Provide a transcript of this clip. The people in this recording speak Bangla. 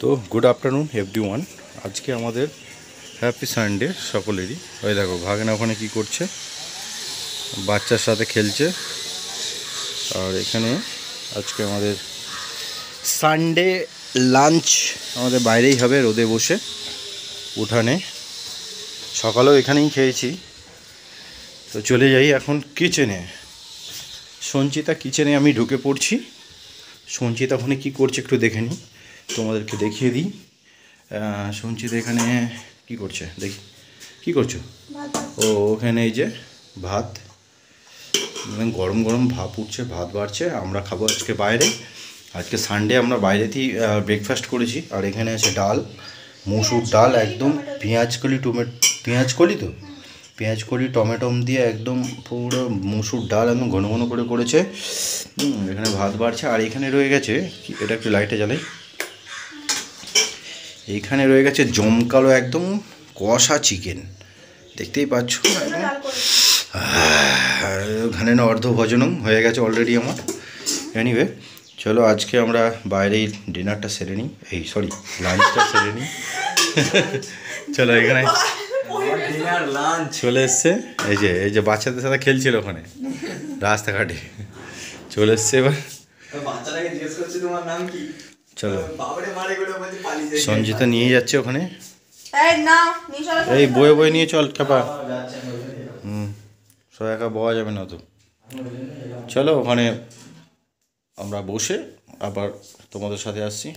তো গুড আফটারনুন এভরিওয়ান। আজকে আমাদের হ্যাপি সানডে সকলেরই। ওই দেখো ভাগনা ওখানে কি করছে, বাচ্চার সাথে খেলছে। আর এখানে আজকে আমাদের সানডে লাঞ্চ আমাদের বাইরেই হবে, রোদে বসে উঠানে। সকালেও এখানেই খেয়েছি। তো চলে যাই এখন কিচেনে। সঞ্চিতা কিচেনে আমি ঢুকে পড়ছি। সঞ্চিতা ওখানে কী করছে একটু দেখে নিই, তোমাদেরকে দেখিয়ে দিই। সঞ্চিতা এখানে কি করছে দেখি। কি করছো? ও ওখানে এই যে ভাত, গরম গরম ভাপ উঠছে, ভাত বাড়ছে। আমরা খাবো আজকে বাইরে। আজকে সানডে আমরা বাইরেতেই ব্রেকফাস্ট করেছি। আর এখানে আছে ডাল, মসুর ডাল, একদম পেঁয়াজকলি তো পেঁয়াজকলি টমেটো দিয়ে একদম পুরো মসুর ডাল একদম ঘন ঘন করে করেছে। এখানে ভাত বাড়ছে। আর এখানে রয়ে গেছে, এটা একটু লাইটে জ্বালাই, এইখানে রয়ে গেছে জমকালো একদম কষা চিকেন, দেখতেই পাচ্ছ। ওখানে না অর্ধ ভোজনম হয়ে গেছে অলরেডি আমার। এনিওয়ে চলো আজকে আমরা বাইরেই ডিনারটা সেরে নিই, লাঞ্চটা সেরে নিই। চলো এখানে চলে এসছে, এই যে বাচ্চাদের সাথে খেলছিল ওখানে রাস্তাঘাটে, চলে এসছে এবার। চলো সঞ্জিতা নিয়ে যাচ্ছে ওখানে, এই বয়ে বয়ে নিয়ে চল খেপা। সব একা বওয়া যাবে না তো। চলো ওখানে আমরা বসে আবার তোমাদের সাথে আসছি।